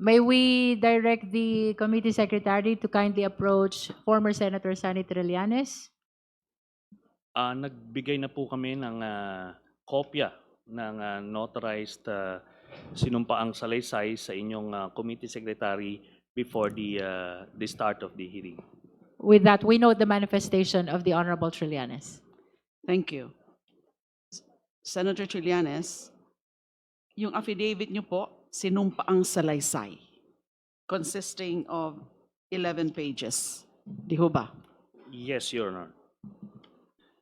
May we direct the committee secretary to kindly approach former Senator Sani Trillanes? Nagbigay na po kami ng kopya ng notarized sinumpaang salaysay sa inyong committee secretary before the start of the hearing. With that, we note the manifestation of the Honorable Trillanes. Thank you. Senator Trillanes, yung affidavit niyo po, sinumpaang salaysay, consisting of 11 pages. Di ho ba? Yes, Your Honor.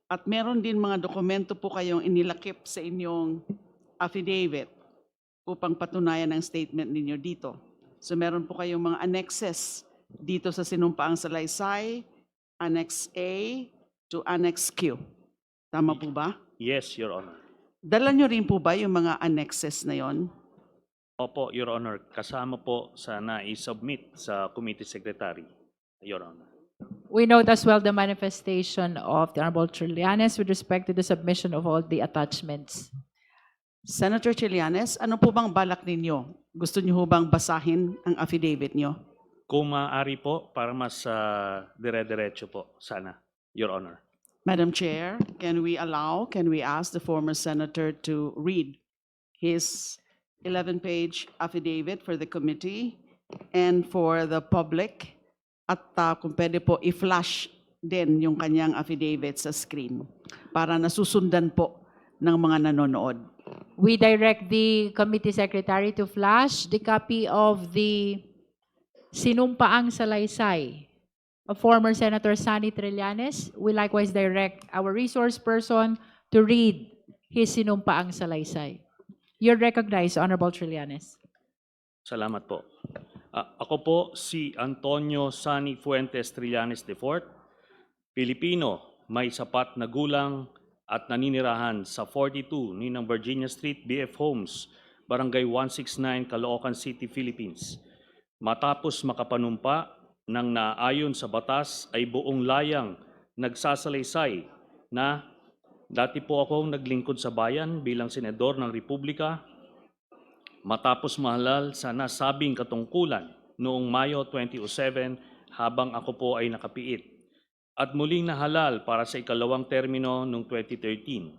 At meron din mga dokumento po kayong inilakip sa inyong affidavit upang patunayan ang statement ninyo dito. So meron po kayong mga annexes dito sa sinumpaang salaysay, Annex A to Annex Q. Tama po ba? Yes, Your Honor. Dala nyo rin po ba yung mga annexes na yon? Opo, Your Honor. Kasama po sa na-submit sa committee secretary, Your Honor. We note as well the manifestation of the Honorable Trillanes with respect to the submission of all the attachments. Senator Trillanes, ano po bang balak ninyo? Gusto niyo ho bang basahin ang affidavit nyo? Kung maaari po, para mas dire-diretso po, sana, Your Honor. Madam Chair, can we ask the former senator to read his 11-page affidavit for the committee and for the public? At kung pwede po, i-flash din yung kanyang affidavit sa screen para nasusundan po ng mga nanonood. We direct the committee secretary to flash the copy of the sinumpaang salaysay of former Senator Sani Trillanes. We likewise direct our resource person to read his sinumpaang salaysay. You're recognized, Honorable Trillanes. Salamat po. Ako po si Antonio Sani Fuentes Trillanes IV, Pilipino, may sapat na gulang at naninirahan sa 42 Ninang Virginia Street, BF Homes, Barangay 169, Caloocan City, Philippines. Matapos makapanumpa ng naayon sa batas ay buong layang nagsasalaysay na dati po akong naglingkod sa bayan bilang senador ng Republika matapos mahalal sa nasabing katungkulan noong Mayo 2007 habang ako po ay nakapiit. At muling nahalal para sa ikalawang termino noong 2013.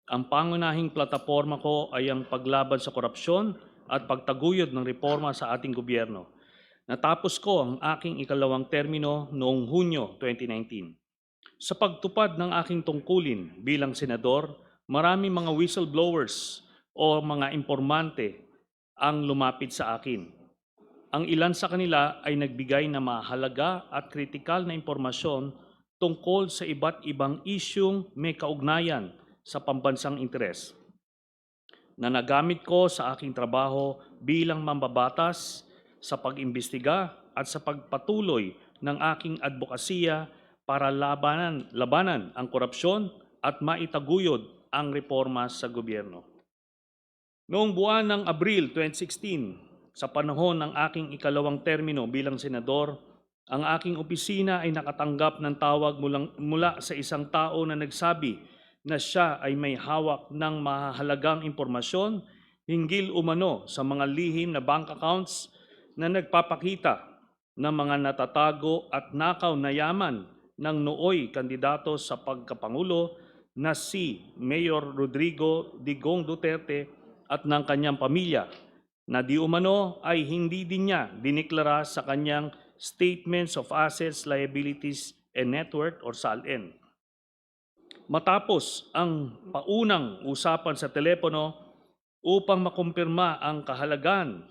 Ang pangunahing plataforma ko ay ang paglaban sa korupsyon at pagtaguyod ng reforma sa ating gobyerno. Natapos ko ang aking ikalawang termino noong Hunyo 2019. Sa pagtupad ng aking tungkulin bilang senador, maraming mga whistleblowers o mga informante ang lumapit sa akin. Ang ilan sa kanila ay nagbigay na mahalaga at kritikal na impormasyon tungkol sa iba't ibang isyung may kaugnayan sa pambansang interes na nagamit ko sa aking trabaho bilang mambabatas sa pag-imbestiga at sa pagpatuloy ng aking advokasya para labanan ang korupsyon at maitaguyod ang reforma sa gobyerno. Noong buwan ng Abril 2016, sa panahon ng aking ikalawang termino bilang senador, ang aking opisina ay nakatanggap ng tawag mula sa isang tao na nagsabi na siya ay may hawak ng mahalagang impormasyon hinggil umano sa mga lihim na bank accounts na nagpapakita ng mga natatago at nakaw na yaman ng nooy kandidato sa pagkapangulo na si Mayor Rodrigo Digong Duterte at ng kanyang pamilya na di umano ay hindi din niya diniklara sa kanyang Statements of Assets, Liabilities, and Net Worth or SALN. Matapos ang paunang usapan sa telepono upang makumpirma ang kahalagan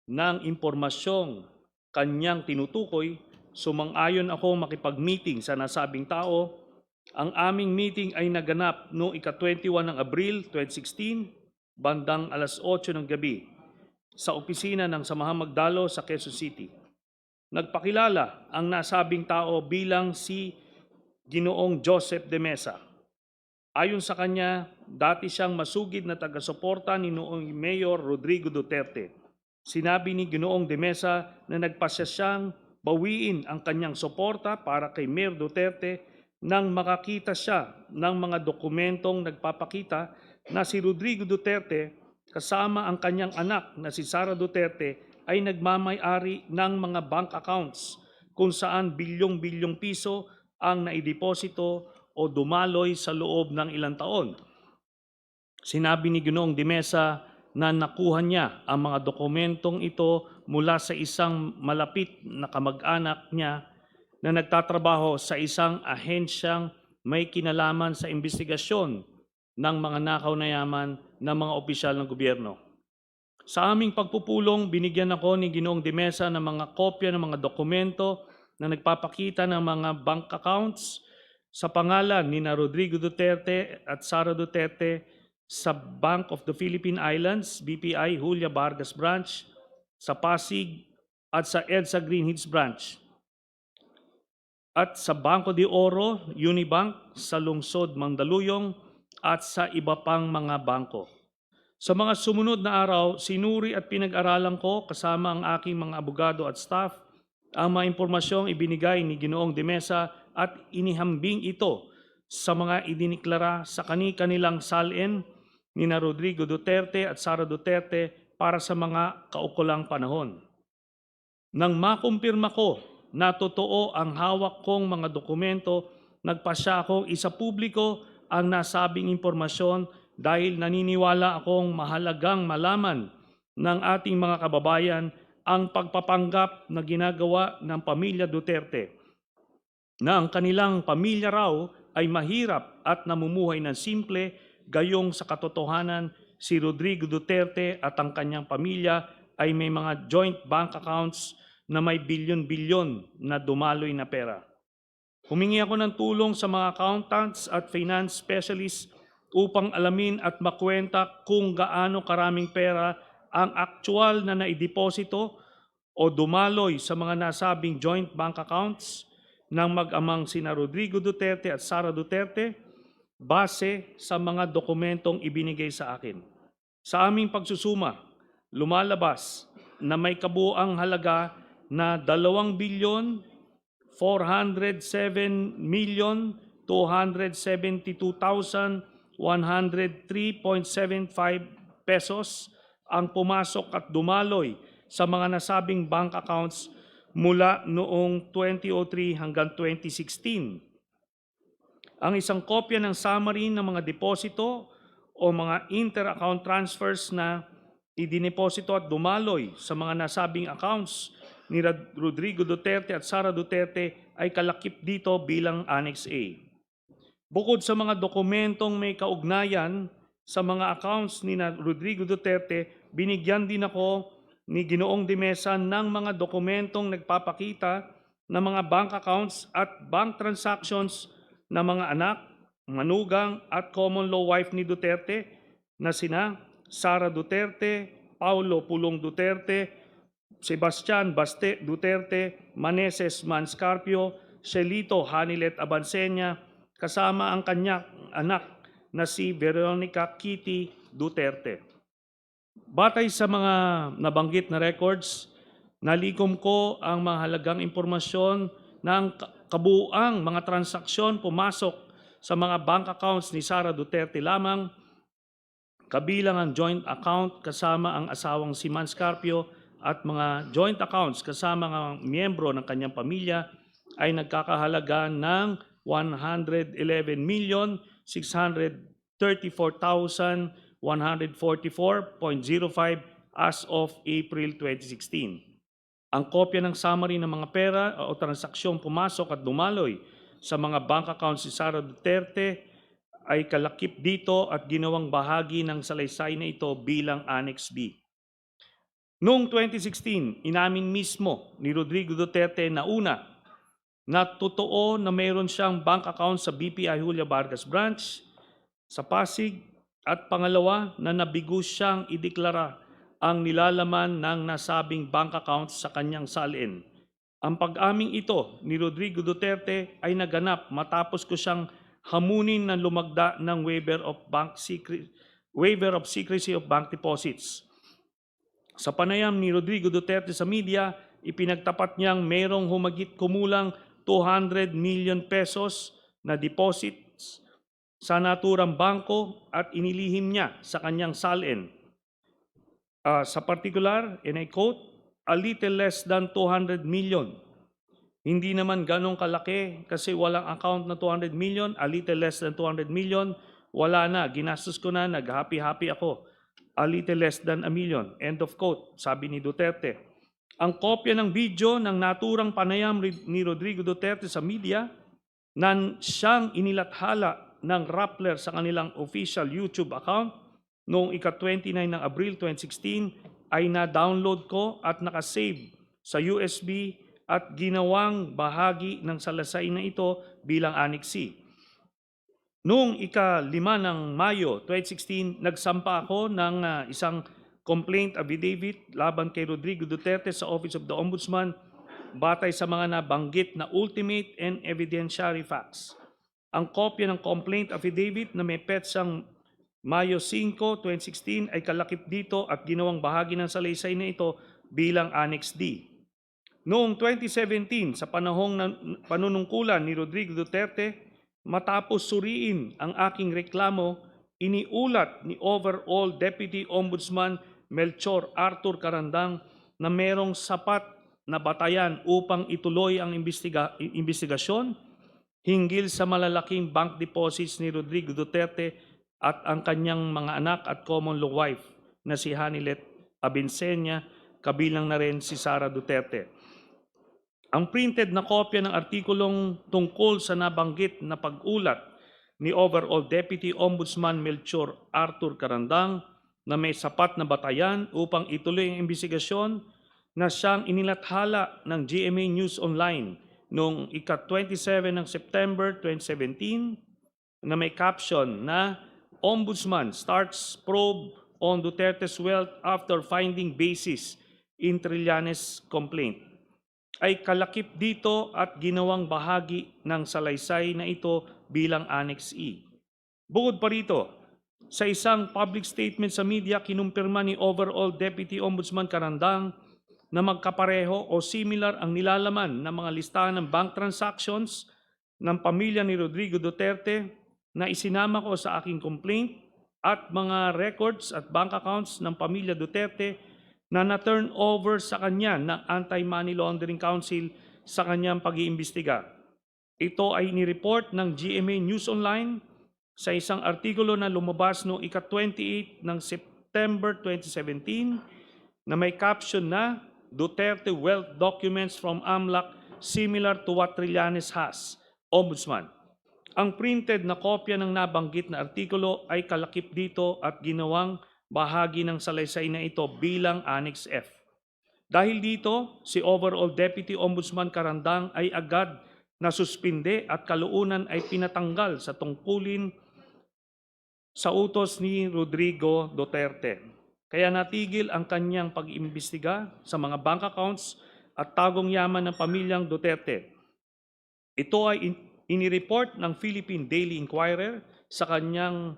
ng impormasyong kanyang tinutukoy, sumang-ayon ako makipag-meeting sa nasabing tao. Ang aming meeting ay naganap noong ika-21 ng Abril 2016, bandang alas 8 ng gabi, sa opisina ng Samahang Magdalo sa Quezon City. Nagpakilala ang nasabing tao bilang si Ginoong Joseph de Mesa. Ayon sa kanya, dati siyang masugid na taga-suporta ni noong Mayor Rodrigo Duterte. Sinabi ni Ginoong de Mesa na nagpasya siyang bawiin ang kanyang suporta para kay Mayor Duterte nang makakita siya ng mga dokumentong nagpapakita na si Rodrigo Duterte kasama ang kanyang anak na si Sara Duterte ay nagmamay-ari ng mga bank accounts kung saan bilyong-bilyong piso ang naideposito o dumaloy sa loob ng ilang taon. Sinabi ni Ginoong de Mesa na nakuha niya ang mga dokumentong ito mula sa isang malapit na kamag-anak niya na nagtatrabaho sa isang ahensyang may kinalaman sa investigasyon ng mga nakaw na yaman ng mga opisyal ng gobyerno. Sa aming pagpupulong, binigyan ako ni Ginoong de Mesa ng mga kopya ng mga dokumento na nagpapakita ng mga bank accounts sa pangalan ni na Rodrigo Duterte at Sara Duterte sa Bank of the Philippine Islands, BPI, Julia Vargas Branch, sa Pasig at sa EDSA Green Hills Branch, at sa Banco de Oro, Unibank, sa Lungsod Mandaluyong at sa iba pang mga bangko. Sa mga sumunod na araw, sinuri at pinag-aralan ko kasama ang aking mga abogado at staff ang mga impormasyong ibinigay ni Ginoong de Mesa at inihambing ito sa mga idiniklara sa kani-kanilang salin ni na Rodrigo Duterte at Sara Duterte para sa mga kaukulang panahon. Nang makumpirma ko na totoo ang hawak kong mga dokumento, nagpasya akong isapubliko ang nasabing impormasyon dahil naniniwala akong mahalagang malaman ng ating mga kababayan ang pagpapanggap na ginagawa ng pamilya Duterte na ang kanilang pamilya raw ay mahirap at namumuhay ng simple, gayong sa katotohanan si Rodrigo Duterte at ang kanyang pamilya ay may mga joint bank accounts na may bilyon-bilyon na dumaloy na pera. Humingi ako ng tulong sa mga accountants at finance specialists upang alamin at makwenta kung gaano karaming pera ang aktual na naideposito o dumaloy sa mga nasabing joint bank accounts ng mag-amang sina Rodrigo Duterte at Sara Duterte base sa mga dokumentong ibinigay sa akin. Sa aming pagsusuma, lumalabas na may kabuuang halaga na 2,407,272,103.75 pesos ang pumasok at dumaloy sa mga nasabing bank accounts mula noong 2003 hanggang 2016. Ang isang kopya ng summary ng mga deposito o mga inter-account transfers na idineposito at dumaloy sa mga nasabing accounts ni Rodrigo Duterte at Sara Duterte ay kalakip dito bilang Annex A. Bukod sa mga dokumentong may kaugnayan sa mga accounts ni Rodrigo Duterte, binigyan din ako ni Ginoong de Mesa ng mga dokumentong nagpapakita ng mga bank accounts at bank transactions ng mga anak, manugang at common law wife ni Duterte na sina Sara Duterte, Paulo Pulong Duterte, Sebastian Baste Duterte, Maneses Manscarpio, Celito Hanilet Abansenya, kasama ang kanyang anak na si Veronica Kitty Duterte. Batay sa mga nabanggit na records, nalikom ko ang mahalagang impormasyon ng kabuuang mga transaksyon pumasok sa mga bank accounts ni Sara Duterte lamang, kabilang ang joint account kasama ang asawang si Manscarpio at mga joint accounts kasama ang miyembro ng kanyang pamilya ay nagkakahalaga ng 111,634,144.05 as of April 2016. Ang kopya ng summary ng mga pera o transaksyong pumasok at dumaloy sa mga bank accounts ni Sara Duterte ay kalakip dito at ginawang bahagi ng salaysay na ito bilang Annex B. Noong 2016, inamin mismo ni Rodrigo Duterte na una, na totoo na mayroon siyang bank account sa BPI Julia Vargas Branch, sa Pasig, at pangalawa na nabigo siyang ideklara ang nilalaman ng nasabing bank accounts sa kanyang salin. Ang pag-aming ito ni Rodrigo Duterte ay naganap matapos ko siyang hamunin ng lumagda ng waiver of secrecy of bank deposits. Sa panayam ni Rodrigo Duterte sa media, ipinagtapat niyang mayroong humigit kumulang 200 million pesos na deposits sa naturang bangko at inilihim niya sa kanyang salin. Sa particular, and I quote, a little less than 200 million. Hindi naman ganong kalaki kasi walang account na 200 million, a little less than 200 million, wala na, ginastos ko na, nag-happy-happy ako. A little less than a million. End of quote, sabi ni Duterte. Ang kopya ng video ng naturang panayam ni Rodrigo Duterte sa media na siyang inilathala ng Rappler sa kanilang official YouTube account noong ika-29 ng Abril 2016 ay na-download ko at nakasave sa USB at ginawang bahagi ng salaysay na ito bilang Annex C. Noong ika-5 ng Mayo 2016, nagsampa ako ng isang complaint affidavit laban kay Rodrigo Duterte sa Office of the Ombudsman batay sa mga nabanggit na ultimate and evidentiary facts. Ang kopya ng complaint affidavit na may petsang Mayo 5, 2016 ay kalakip dito at ginawang bahagi ng salaysay na ito bilang Annex D. Noong 2017, sa panahong panunungkulan ni Rodrigo Duterte, matapos suriin ang aking reklamo, iniulat ni overall Deputy Ombudsman Melchor Arthur Carandang na merong sapat na batayan upang ituloy ang investigasyon hinggil sa malalaking bank deposits ni Rodrigo Duterte at ang kanyang mga anak at common law wife na si Hanilet Abinsenia, kabilang na rin si Sara Duterte. Ang printed na kopya ng artikulong tungkol sa nabanggit na pag-ulat ni overall Deputy Ombudsman Melchor Arthur Carandang na may sapat na batayan upang ituloy ang investigasyon na siyang inilathala ng GMA News Online noong ika-27 ng September 2017 na may caption na Ombudsman starts probe on Duterte's wealth after finding basis in Trillanes complaint ay kalakip dito at ginawang bahagi ng salaysay na ito bilang Annex E. Bukod pa rito, sa isang public statement sa media, kinumpirma ni overall Deputy Ombudsman Carandang na magkapareho o similar ang nilalaman ng mga listahan ng bank transactions ng pamilya ni Rodrigo Duterte na isinama ko sa aking complaint at mga records at bank accounts ng pamilya Duterte na na-turn over sa kanya ng Anti-Money Laundering Council sa kanyang pag-iimbestiga. Ito ay nireport ng GMA News Online sa isang artikulo na lumabas noong ika-28 ng September 2017 na may caption na Duterte Wealth Documents from AMLAC similar to what Trillanes has, Ombudsman. Ang printed na kopya ng nabanggit na artikulo ay kalakip dito at ginawang bahagi ng salaysay na ito bilang Annex F. Dahil dito, si overall Deputy Ombudsman Carandang ay agad na suspinde at kalaunan ay pinatanggal sa tungkulin sa utos ni Rodrigo Duterte. Kaya natigil ang kanyang pag-imbestiga sa mga bank accounts at tagong yaman ng pamilyang Duterte. Ito ay inireport ng Philippine Daily Inquirer sa kanyang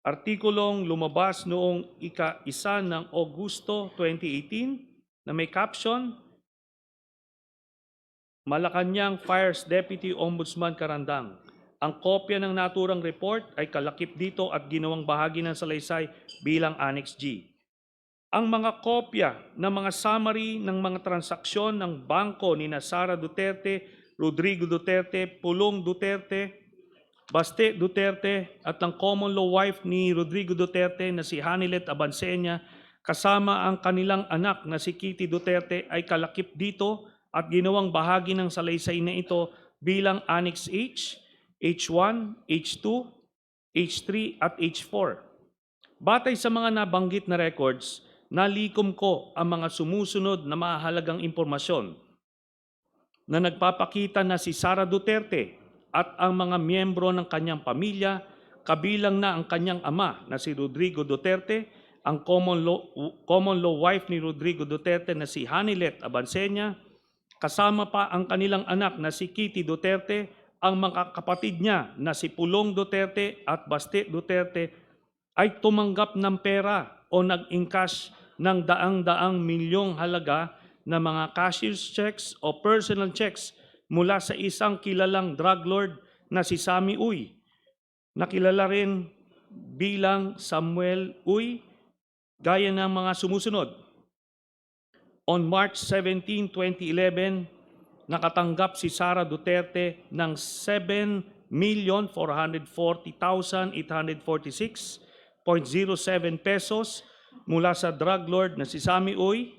artikulong lumabas noong ika-1 ng Agosto 2018 na may caption, Malacanang fires Deputy Ombudsman Carandang. Ang kopya ng naturang report ay kalakip dito at ginawang bahagi ng salaysay bilang Annex G. Ang mga kopya ng mga summary ng mga transaksyon ng bangko ni Sara Duterte, Rodrigo Duterte, Pulong Duterte, Baste Duterte at ang common law wife ni Rodrigo Duterte na si Hanilet Abinsenia kasama ang kanilang anak na si Kitty Duterte ay kalakip dito at ginawang bahagi ng salaysay na ito bilang Annex H, H1, H2, H3 at H4. Batay sa mga nabanggit na records, nalikom ko ang mga sumusunod na mahalagang impormasyon na nagpapakita na si Sara Duterte at ang mga miyembro ng kanyang pamilya, kabilang na ang kanyang ama na si Rodrigo Duterte, ang common law wife ni Rodrigo Duterte na si Hanilet Abinsenia, kasama pa ang kanilang anak na si Kitty Duterte, ang mga kapatid niya na si Pulong Duterte at Baste Duterte ay tumanggap ng pera o nag-encash ng daang-daang milyong halaga na mga cashier's checks o personal checks mula sa isang kilalang drug lord na si Sammy Uy, na kilala rin bilang Samuel Uy, gaya ng mga sumusunod. On March 17, 2011, nakatanggap si Sara Duterte ng 7,440,846.07 pesos mula sa drug lord na si Sammy Uy.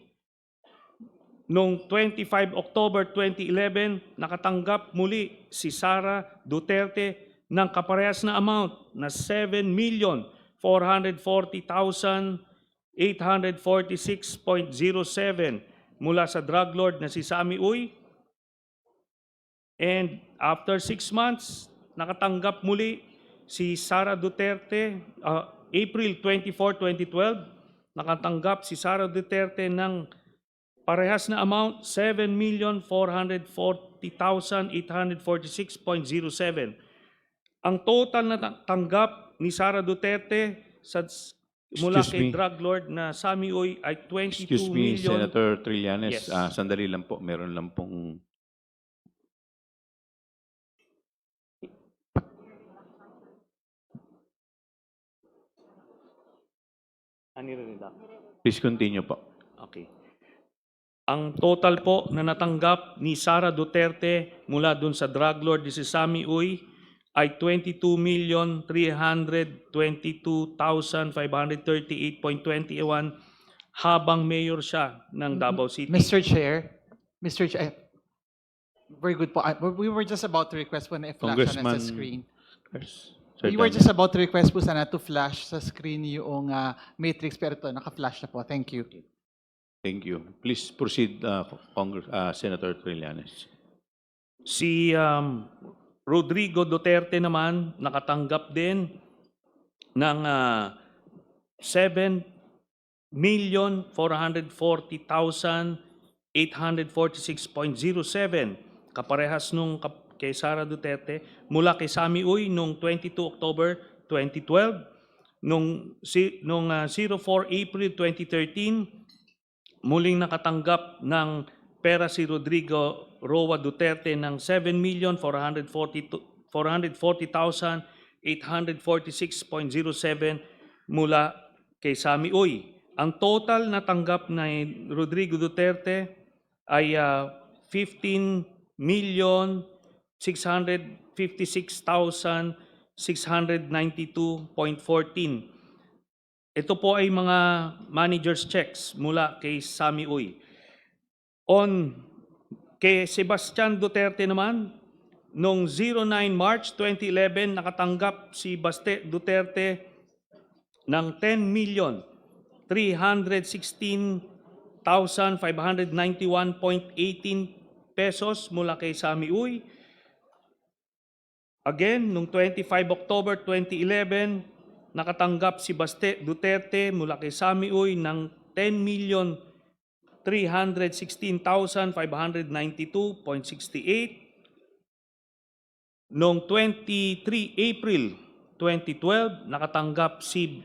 Noong 25 October 2011, nakatanggap muli si Sara Duterte ng kaparehas na amount na 7,440,846.07 mula sa drug lord na si Sammy Uy. And after 6 months, nakatanggap muli si Sara Duterte, April 24, 2012, nakatanggap si Sara Duterte ng parehas na amount, 7,440,846.07. Ang total na tanggap ni Sara Duterte mula Excuse kay me. drug lord na Sammy Uy ay 22 Excuse me, million. Senator Trillanes. Yes. Sandali lang po. Meron lang pong... Please continue po. Okay. Ang total po na natanggap ni Sara Duterte mula dun sa drug lord ni si Sammy Uy ay 22,322,538.21 habang mayor siya ng Davao City. Mr. Chair, very good po. We were just about to request po na i-flash sana Congressman sa screen. Sir We were Daniel. just about to request po sana to flash sa screen yung matrix, pero ito, naka-flash na po. Thank you. Thank you. Please proceed, Senator Trillanes. Si Rodrigo Duterte naman nakatanggap din ng 7,440,846.07 kaparehas nung kay Sara Duterte mula kay Sammy Uy noong 22 October 2012, nung 04 April 2013 muling nakatanggap ng pera si Rodrigo Roa Duterte ng 7,440,846.07 mula kay Sammy Uy. Ang total na tanggap ni Rodrigo Duterte ay 15,656,692.14. Ito po ay mga manager's checks mula kay Sammy Uy. Kay Sebastian Duterte naman, noong 09 March 2011, nakatanggap si Baste Duterte ng 10,316,591.18 pesos mula kay Sammy Uy. Again, noong 25 October 2011, nakatanggap si Baste Duterte mula kay Sammy Uy ng 10,316,592.68. Noong 23 April 2012, nakatanggap si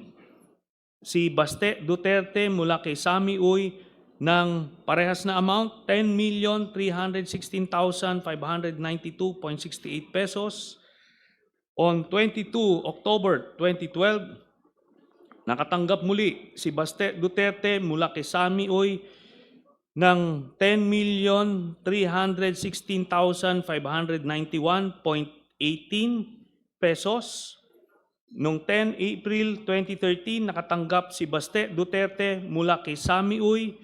Baste Duterte mula kay Sammy Uy ng parehas na amount, 10,316,592.68 pesos. On 22 October 2012, nakatanggap muli si Baste Duterte mula kay Sammy Uy ng 10,316,591.18 pesos. Noong 10 April 2013, nakatanggap si Baste Duterte mula kay Sammy Uy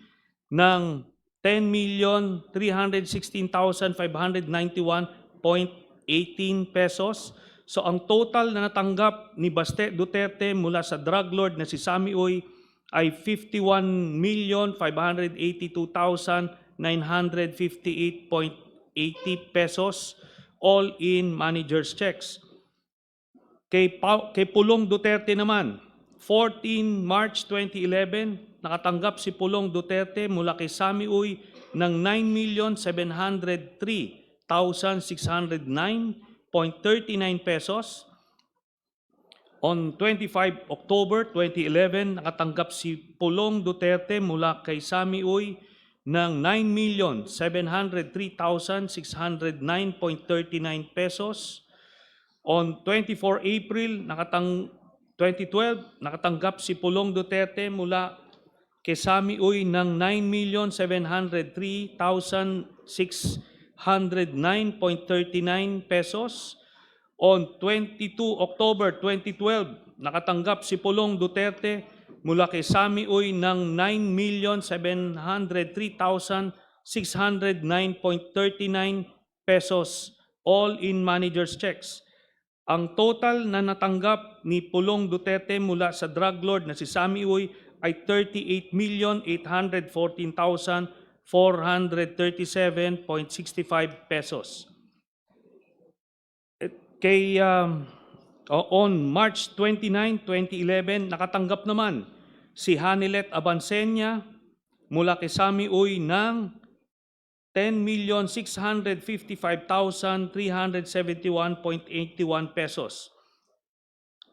ng 10,316,591.18 pesos. So ang total na natanggap ni Baste Duterte mula sa drug lord na si Sammy Uy ay 51,582,958.80 pesos, all in manager's checks. Kay Pulong Duterte naman, 14 March 2011, nakatanggap si Pulong Duterte mula kay Sammy Uy ng 9,703,609.39 pesos. On 25 October 2011, nakatanggap si Pulong Duterte mula kay Sammy Uy ng 9,703,609.39 pesos. On 24 April 2012, nakatanggap si Pulong Duterte mula kay Sami Uy ng 9,703,609.39 pesos. On 22 October 2012, nakatanggap si Pulong Duterte mula kay Sami Uy ng 9,703,609.39 pesos, all in manager's checks. Ang total na natanggap ni Pulong Duterte mula sa drug lord na si Sami Uy ay 38,814,437.65 pesos. On March 29, 2011, nakatanggap naman si Hanilet Abansenya mula kay Sami Uy ng 10,655,371.81 pesos.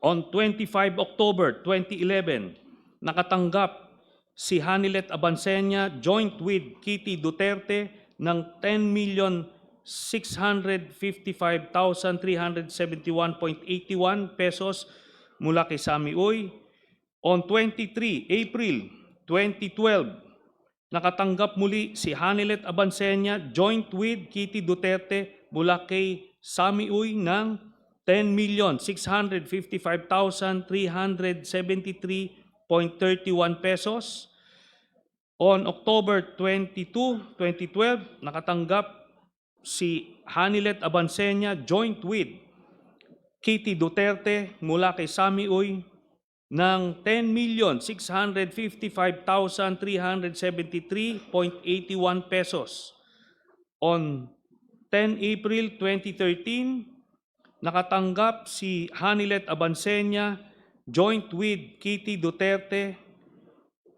On 25 October 2011, nakatanggap si Hanilet Abansenya joint with Kitty Duterte ng 10,655,371.81 pesos mula kay Sami Uy. On 23 April 2012, nakatanggap muli si Hanilet Abansenya joint with Kitty Duterte mula kay Sami Uy ng 10,655,373.31 pesos. On October 22, 2012, nakatanggap si Hanilet Abansenya joint with Kitty Duterte mula kay Sami Uy ng 10,655,373.81 pesos. On 10 April 2013, nakatanggap si Hanilet Abansenya joint with Kitty Duterte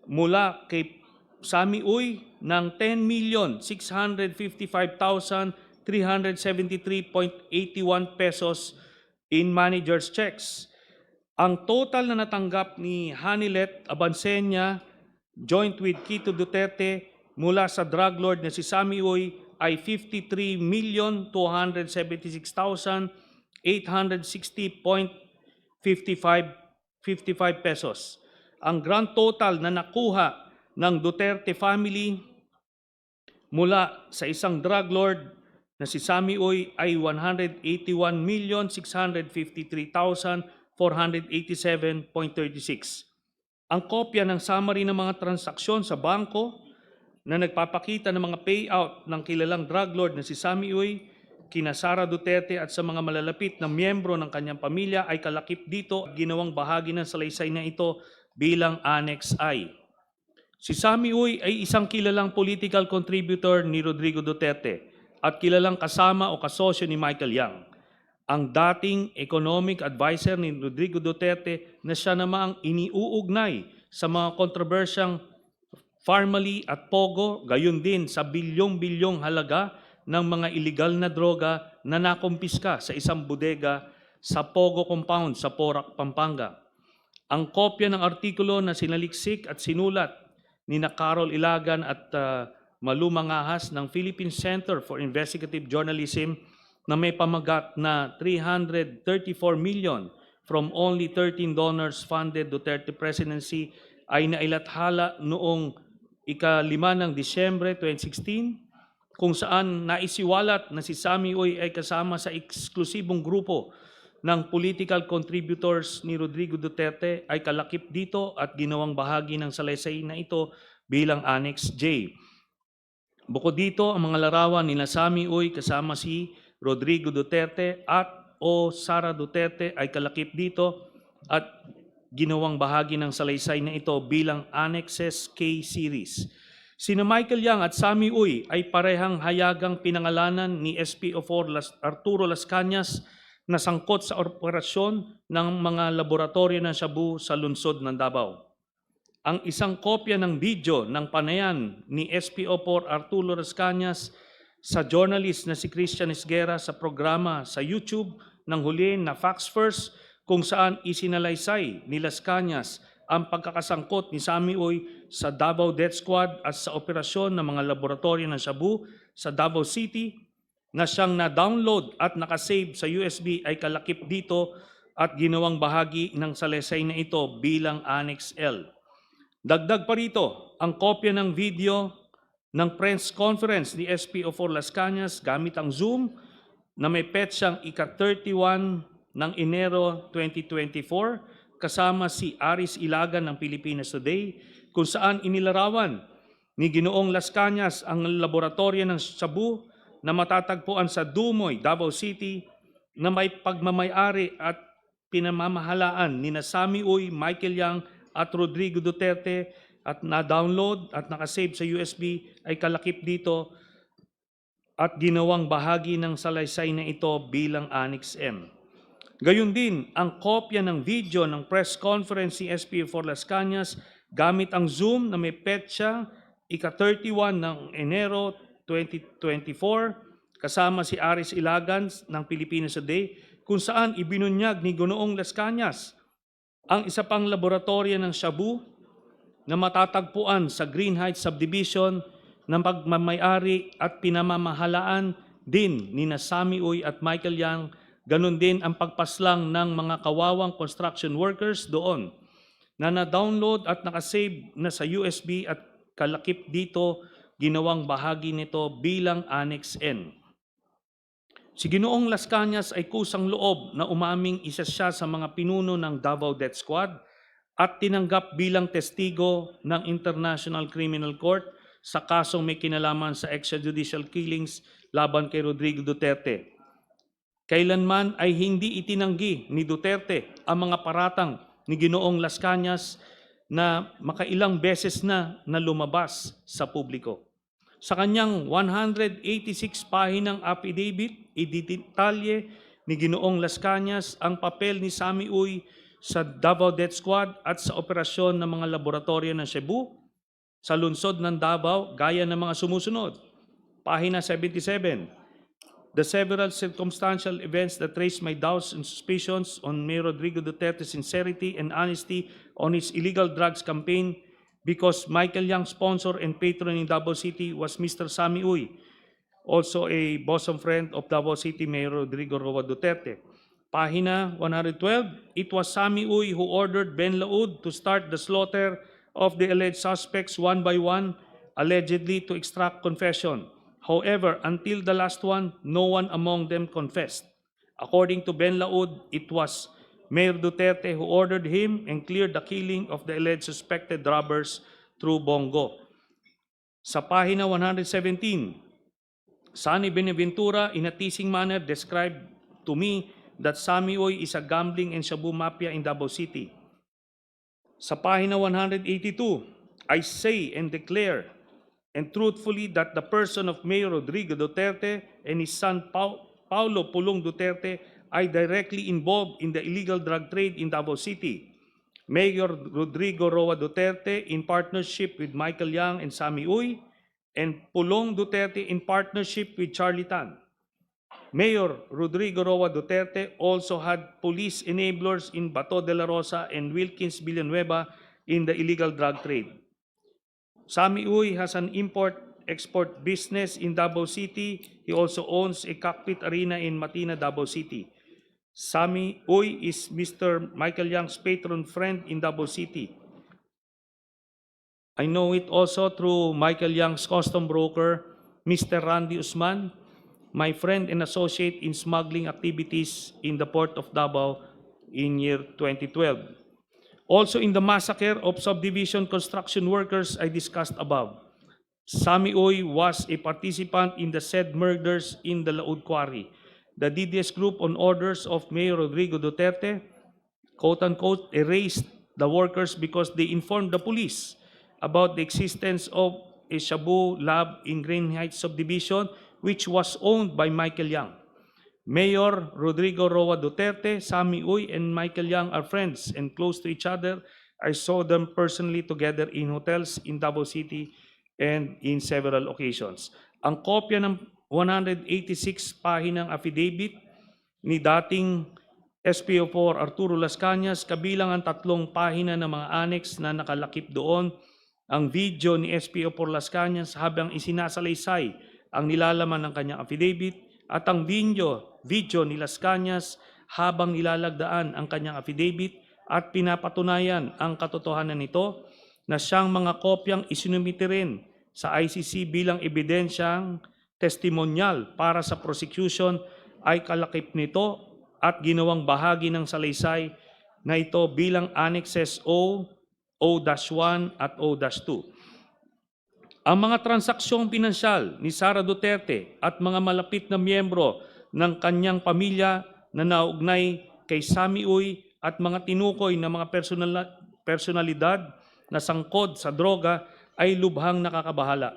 mula kay Sami Uy ng 10,655,373.81 pesos in manager's checks. Ang total na natanggap ni Hanilet Abansenya joint with Kitty Duterte mula sa drug lord na si Sami Uy ay 53,276,860.55 pesos. Ang grand total na nakuha ng Duterte family mula sa isang drug lord na si Sami Uy ay 181,653,487.36. Ang kopya ng summary ng mga transaksyon sa bangko na nagpapakita ng mga payout ng kilalang drug lord na si Sami Uy, kina Sara Duterte at sa mga malalapit na miyembro ng kanyang pamilya ay kalakip dito at ginawang bahagi ng salaysay na ito bilang Annex I. Si Sami Uy ay isang kilalang political contributor ni Rodrigo Duterte at kilalang kasama o kasosyo ni Michael Yang, ang dating economic advisor ni Rodrigo Duterte na siya namang iniuugnay sa mga kontrobersyang Farmally at Pogo, gayon din sa bilyong-bilyong halaga ng mga iligal na droga na nakumpiska sa isang bodega sa Pogo Compound sa Porac, Pampanga. Ang kopya ng artikulo na sinaliksik at sinulat ni Carol Ilagan at Malu Mangahas ng Philippine Center for Investigative Journalism na may pamagat na 334 million from only 13 donors funded Duterte presidency ay nailathala noong ika-5 ng Disyembre 2016, kung saan naisiwalat na si Sami Uy ay kasama sa eksklusibong grupo ng political contributors ni Rodrigo Duterte ay kalakip dito at ginawang bahagi ng salaysay na ito bilang Annex J. Bukod dito, ang mga larawan ni Sami Uy kasama si Rodrigo Duterte at o Sara Duterte ay kalakip dito at ginawang bahagi ng salaysay na ito bilang Annexes K Series. Sina Michael Yang at Sami Uy ay parehang hayagang pinangalanan ni SPO4 Arturo Las Cañas na sangkot sa operasyon ng mga laboratorio ng Shabu sa lungsod ng Davao. Ang isang kopya ng video ng panayan ni SPO4 Arturo Las Cañas sa journalist na si Christian Esguerra sa programa sa YouTube ng huli na Facts First, kung saan isinalaysay ni Las Cañas ang pagkakasangkot ni Sami Uy sa Davao Death Squad at sa operasyon ng mga laboratorio ng Shabu sa Davao City na siyang na-download at nakasave sa USB ay kalakip dito at ginawang bahagi ng salaysay na ito bilang Annex L. Dagdag pa rito, ang kopya ng video ng press conference ni SPO4 Las Cañas gamit ang Zoom na may petsang ika-31 ng Enero 2024 kasama si Aris Ilagan ng Pilipinas Today kung saan inilarawan ni Ginoong Las Cañas ang laboratorio ng Shabu na matatagpuan sa Dumoy, Davao City na may pagmamayari at pinamamahalaan ni Sami Uy, Michael Yang at Rodrigo Duterte at na-download at nakasave sa USB ay kalakip dito at ginawang bahagi ng salaysay na ito bilang Annex M. Gayun din, ang kopya ng video ng press conference ni SPO4 Las Cañas gamit ang Zoom na may petsa ika-31 ng Enero 2024 kasama si Aris Ilagan ng Pilipinas Today kung saan ibinunyag ni Ginoong Las Cañas ang isa pang laboratorio ng Shabu na matatagpuan sa Green Heights Subdivision ng pagmamayari at pinamamahalaan din ni Sami Uy at Michael Yang, ganun din ang pagpaslang ng mga kawawang construction workers doon na na-download at nakasave na sa USB at kalakip dito ginawang bahagi nito bilang Annex N. Si Ginoong Las Cañas ay kusang loob na umaming isa siya sa mga pinuno ng Davao Death Squad at tinanggap bilang testigo ng International Criminal Court sa kasong may kinalaman sa extrajudicial killings laban kay Rodrigo Duterte. Kailanman ay hindi itinanggi ni Duterte ang mga paratang ni Ginoong Las Cañas na makailang beses na lumabas sa publiko. Sa kanyang 186 pahinang affidavit, ididetalye ni Ginoong Las Cañas ang papel ni Sami Uy sa Davao Death Squad at sa operasyon ng mga laboratorio ng Cebu sa lungsod ng Davao gaya ng mga sumusunod. Pahina 77. The several circumstantial events that raised my doubts and suspicions on Mayor Rodrigo Duterte's sincerity and honesty on his illegal drugs campaign because Michael Yang sponsor and patron in Davao City was Mr. Sami Uy, also a bosom friend of Davao City Mayor Rodrigo Roa Duterte. Pahina 112, it was Sami Uy who ordered Ben Laud to start the slaughter of the alleged suspects one by one, allegedly to extract confession. However, until the last one, no one among them confessed. According to Ben Laud, it was Mayor Duterte who ordered him and cleared the killing of the alleged suspected robbers through Bongo. Sa pahina 117, Sonny Benaventura in a teasing manner described to me that Sami Uy is a gambling and shabu mafia in Davao City. Sa pahina 182, I say and declare and truthfully that the person of Mayor Rodrigo Duterte and his son Paulo Pulong Duterte are directly involved in the illegal drug trade in Davao City. Mayor Rodrigo Roa Duterte in partnership with Michael Yang and Sami Uy, and Pulong Duterte in partnership with Charlie Tan. Mayor Rodrigo Roa Duterte also had police enablers in Bato de la Rosa and Wilkins Villanueva in the illegal drug trade. Sami Uy has an import-export business in Davao City. He also owns a cockpit arena in Matina, Davao City. Sami Uy is Mr. Michael Yang's patron friend in Davao City. I know it also through Michael Yang's custom broker, Mr. Randy Usman, my friend and associate in smuggling activities in the port of Davao in year 2012. Also in the massacre of subdivision construction workers I discussed above, Sami Uy was a participant in the said murders in the Laud Quarry. The DDS group on orders of Mayor Rodrigo Duterte, quote-unquote, erased the workers because they informed the police about the existence of a shabu lab in Green Heights Subdivision, which was owned by Michael Yang. Mayor Rodrigo Roa Duterte, Sami Uy, and Michael Yang are friends and close to each other. I saw them personally together in hotels in Davao City and in several occasions. Ang kopya ng 186 pahinang affidavit ni dating SPO4 Arturo Las Cañas, kabilang ang 3 pahina ng mga annex na nakalakip doon, ang video ni SPO4 Las Cañas habang isinasalaysay ang nilalaman ng kanyang affidavit at ang video ni Las Cañas habang nilalagdaan ang kanyang affidavit at pinapatunayan ang katotohanan nito. na siyang mga kopyang isinumite rin sa ICC bilang ebidensyang testimonyal para sa prosecution ay kalakip nito at ginawang bahagi ng salaysay na ito bilang Annexes O, O-1 at O-2. Ang mga transaksyong pinansyal ni Sara Duterte at mga malapit na miyembro ng kanyang pamilya na naugnay kay Sammy Uy at mga tinukoy na mga personalidad na sangkot sa droga ay lubhang nakakabahala.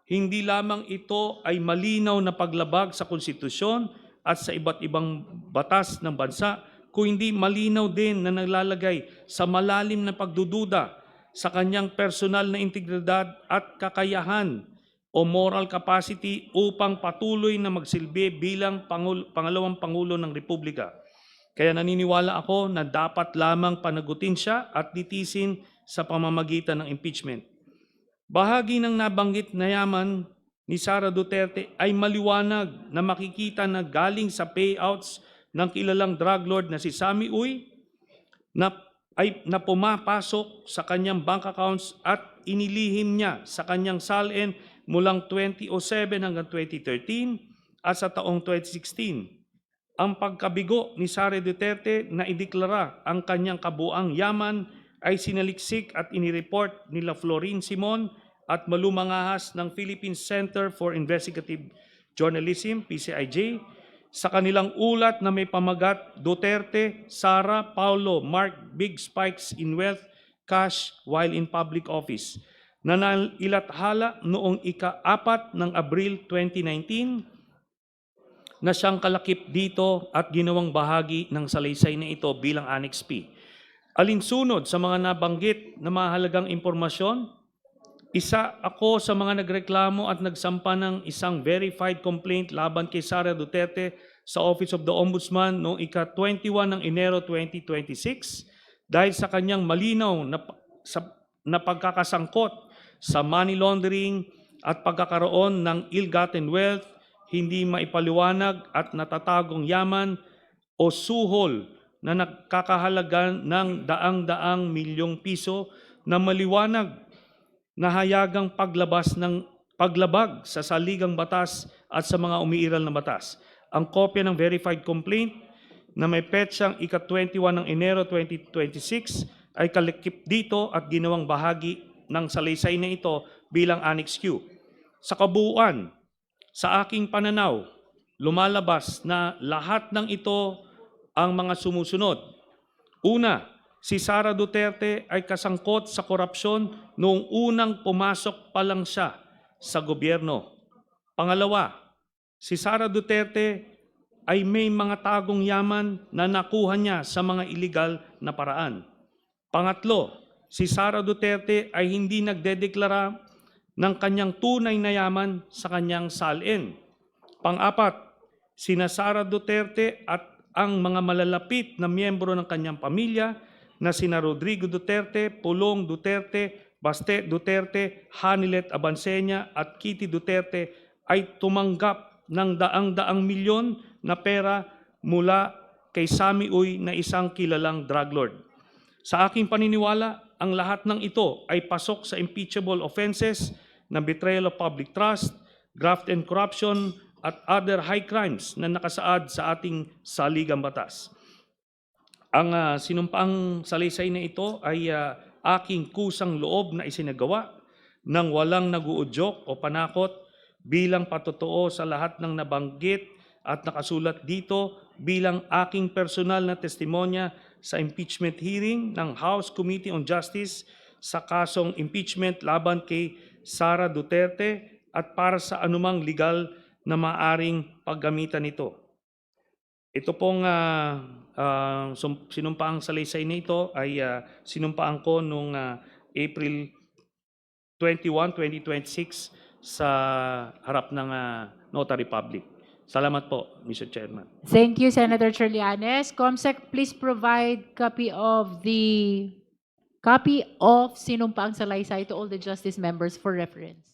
Hindi lamang ito ay malinaw na paglabag sa konstitusyon at sa iba't ibang batas ng bansa, kundi malinaw din na naglalagay sa malalim na pagdududa sa kanyang personal na integridad at kakayahan o moral capacity upang patuloy na magsilbi bilang pangalawang Pangulo ng Republika. Kaya naniniwala ako na dapat lamang panagutin siya at litisin sa pamamagitan ng impeachment. Bahagi ng nabanggit na yaman ni Sara Duterte ay maliwanag na makikita na galing sa payouts ng kilalang drug lord na si Sammy Uy na pumapasok sa kanyang bank accounts at inilihim niya sa kanyang salin mulang 2007 hanggang 2013 at sa taong 2016. Ang pagkabigo ni Sara Duterte na ideklara ang kanyang kabuang yaman ay sinaliksik at inireport nila Florin Simon at malumangahas ng Philippine Center for Investigative Journalism, PCIJ, sa kanilang ulat na may pamagat Duterte, Sara, Paulo, Mark Big Spikes in Wealth, Cash while in public office, na nailathala noong ika-4 ng Abril 2019 na siyang kalakip dito at ginawang bahagi ng salaysay na ito bilang Annex P. Alinsunod sa mga nabanggit na mahalagang impormasyon, isa ako sa mga nagreklamo at nagsampa ng isang verified complaint laban kay Sara Duterte sa Office of the Ombudsman noong ika-21 ng Enero 2026 dahil sa kanyang malinaw na pagkakasangkot sa money laundering at pagkakaroon ng ill-gotten wealth, hindi maipaliwanag at natatagong yaman o suhol na nagkakahalaga ng daang-daang milyong piso na maliwanag na hayagang paglabag sa saligang batas at sa mga umiiral na batas. Ang kopya ng verified complaint na may petsang ika-21 ng Enero 2026 ay kalakip dito at ginawang bahagi ng salaysay na ito bilang Annex Q. Sa kabuuan, sa aking pananaw, lumalabas na lahat ng ito ang mga sumusunod. Una, si Sara Duterte ay kasangkot sa korupsyon noong unang pumasok pa lang siya sa gobyerno. Pangalawa, si Sara Duterte ay may mga tagong yaman na nakuha niya sa mga iligal na paraan. Pangatlo, si Sara Duterte ay hindi nagdedeklara ng kanyang tunay na yaman sa kanyang salin. Pang-apat, sina Sara Duterte at ang mga malalapit na miyembro ng kanyang pamilya na sina Rodrigo Duterte, Pulong Duterte, Baste Duterte, Hanilet Abansenya at Kitty Duterte ay tumanggap ng daang-daang milyon na pera mula kay Sammy Uy na isang kilalang drug lord. Sa aking paniniwala, ang lahat ng ito ay pasok sa impeachable offenses na betrayal of public trust, graft and corruption, at other high crimes na nakasaad sa ating saligang batas. Ang sinumpaang salaysay na ito ay aking kusang loob na isinagawa ng walang naguudyok o panakot bilang patotoo sa lahat ng nabanggit at nakasulat dito bilang aking personal na testimonya sa impeachment hearing ng House Committee on Justice sa kasong impeachment laban kay Sara Duterte at para sa anumang legal na maaring paggamitan nito. Ito pong sinumpaang salaysay na ito ay sinumpaan ko noong April 21, 2026 sa harap ng Notary Public. Salamat po, Mr. Chairman. Thank you, Senator Trillanes. Comsec, please provide copy of sinumpaang salaysay to all the justice members for reference.